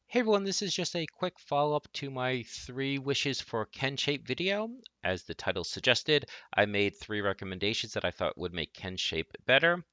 Hey everyone, this is just a quick follow-up to my 3 wishes for KenShape video. As the title suggested, I made 3 recommendations that I thought would make KenShape better.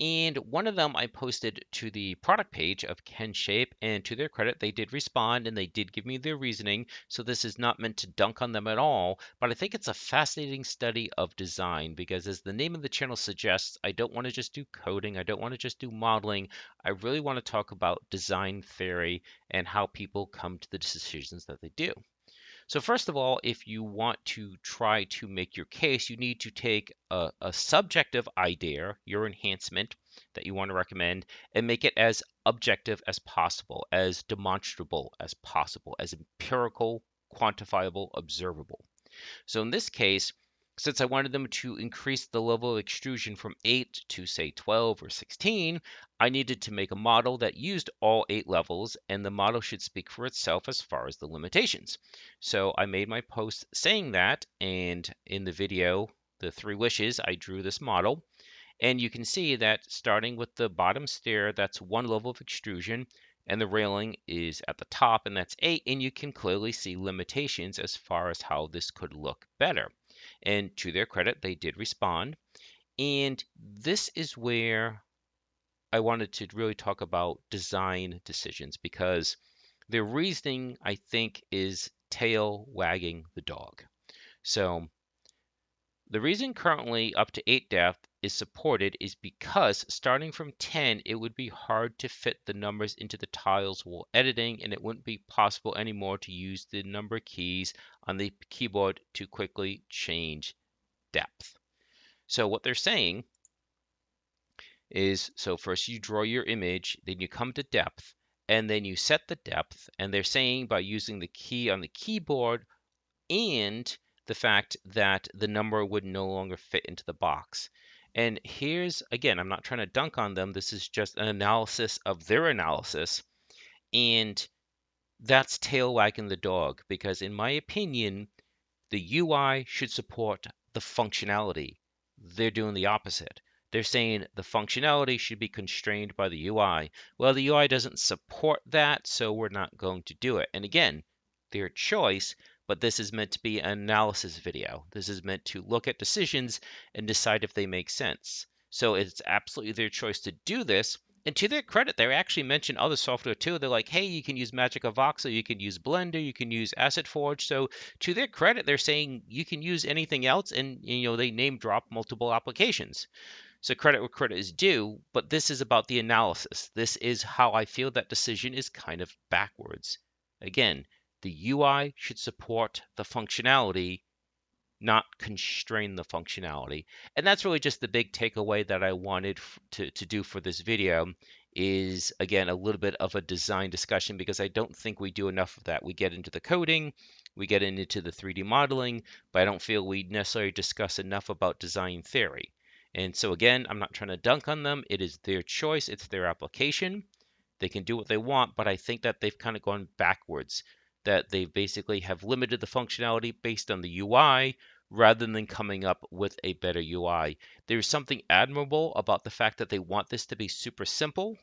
And one of them I posted to the product page of KenShape, and to their credit, they did respond and they did give me their reasoning. So this is not meant to dunk on them at all, but I think it's a fascinating study of design because, as the name of the channel suggests, I don't want to just do coding, I don't want to just do modeling. I really want to talk about design theory and how people come to the decisions that they do. So first of all, if you want to try to make your case, you need to take a subjective idea, your enhancement that you want to recommend, and make it as objective as possible, as demonstrable as possible, as empirical, quantifiable, observable. So in this case, since I wanted them to increase the level of extrusion from 8 to say 12 or 16, I needed to make a model that used all 8 levels, and the model should speak for itself as far as the limitations. So I made my post saying that, and in the video, the 3 wishes, I drew this model. And you can see that starting with the bottom stair, that's 1 level of extrusion, and the railing is at the top, and that's 8. And you can clearly see limitations as far as how this could look better. And to their credit, they did respond. And this is where I wanted to really talk about design decisions because their reasoning, I think, is tail wagging the dog. So the reason currently up to 8 depth is supported is because starting from 10, it would be hard to fit the numbers into the tiles while editing, and it wouldn't be possible anymore to use the number keys on the keyboard to quickly change depth. So what they're saying is, so first you draw your image, then you come to depth, and then you set the depth, and they're saying by using the key on the keyboard and the fact that the number would no longer fit into the box. And here's, again, I'm not trying to dunk on them. This is just an analysis of their analysis. And that's tail wagging the dog because, in my opinion, the UI should support the functionality. They're doing the opposite. They're saying the functionality should be constrained by the UI. Well, the UI doesn't support that, so we're not going to do it. And again, their choice, but this is meant to be an analysis video. This is meant to look at decisions and decide if they make sense. So it's absolutely their choice to do this. And to their credit, they actually mention other software too. They're like, hey, you can use Magic of Voxel, you can use Blender, you can use Asset Forge. So to their credit, they're saying you can use anything else, and they name drop multiple applications. So credit where credit is due, but this is about the analysis. This is how I feel that decision is kind of backwards. Again, the UI should support the functionality, not constrain the functionality. And that's really just the big takeaway that I wanted to do for this video is, again, a little bit of a design discussion because I don't think we do enough of that. We get into the coding, we get into the 3D modeling, but I don't feel we necessarily discuss enough about design theory. And so again, I'm not trying to dunk on them. It is their choice, it's their application. They can do what they want, but I think that they've kind of gone backwards, that they basically have limited the functionality based on the UI rather than coming up with a better UI. There's something admirable about the fact that they want this to be super simple,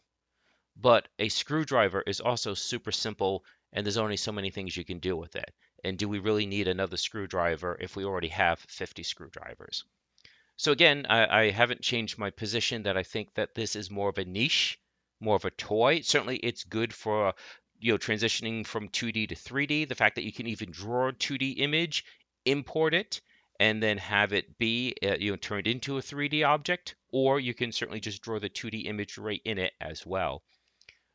but a screwdriver is also super simple, and there's only so many things you can do with it. And do we really need another screwdriver if we already have 50 screwdrivers? So again, I haven't changed my position that I think that this is more of a niche, more of a toy. Certainly, it's good for transitioning from 2D to 3D. The fact that you can even draw a 2D image, import it, and then have it be turned into a 3D object, or you can certainly just draw the 2D image right in it as well.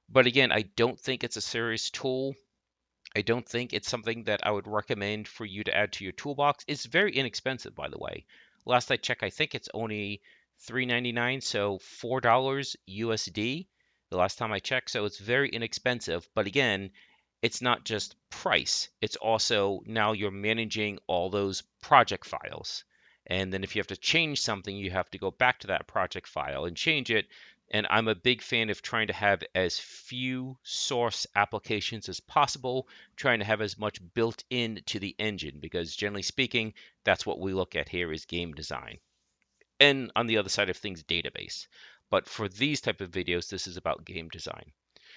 But again, I don't think it's a serious tool. I don't think it's something that I would recommend for you to add to your toolbox. It's very inexpensive, by the way. Last I checked, I think it's only $3.99, so $4 USD the last time I checked. So it's very inexpensive. But again, it's not just price. It's also now you're managing all those project files. And then if you have to change something, you have to go back to that project file and change it. And I'm a big fan of trying to have as few source applications as possible, trying to have as much built in to the engine, because generally speaking, that's what we look at here is game design. And on the other side of things, database. But for these type of videos, this is about game design.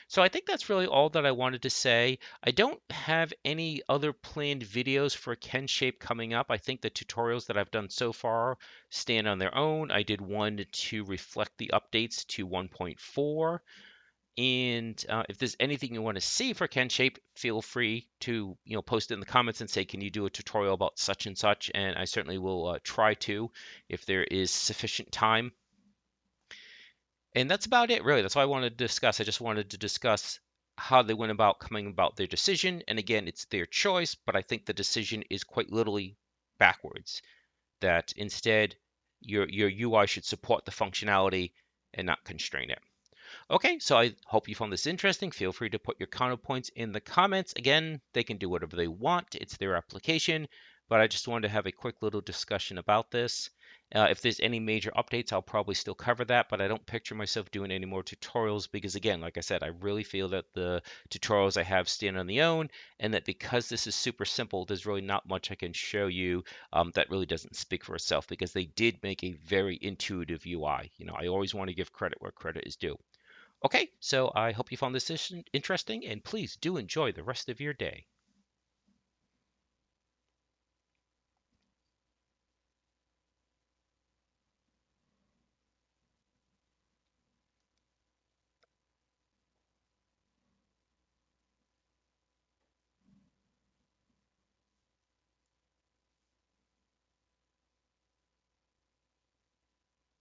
So I think that's really all that I wanted to say. I don't have any other planned videos for KenShape coming up. I think the tutorials that I've done so far stand on their own. I did one to reflect the updates to 1.4. And if there's anything you want to see for KenShape, feel free to post it in the comments and say, can you do a tutorial about such and such? And I certainly will try to if there is sufficient time. And that's about it, really. That's all I wanted to discuss. I just wanted to discuss how they went about coming about their decision. And again, it's their choice, but I think the decision is quite literally backwards. That instead, your UI should support the functionality and not constrain it. Okay, so I hope you found this interesting. Feel free to put your counterpoints in the comments. Again, they can do whatever they want. It's their application, but I just wanted to have a quick little discussion about this. If there's any major updates, I'll probably still cover that, but I don't picture myself doing any more tutorials because, again, like I said, I really feel that the tutorials I have stand on their own, and that because this is super simple, there's really not much I can show you that really doesn't speak for itself because they did make a very intuitive UI. I always want to give credit where credit is due. Okay, so I hope you found this interesting, and please do enjoy the rest of your day.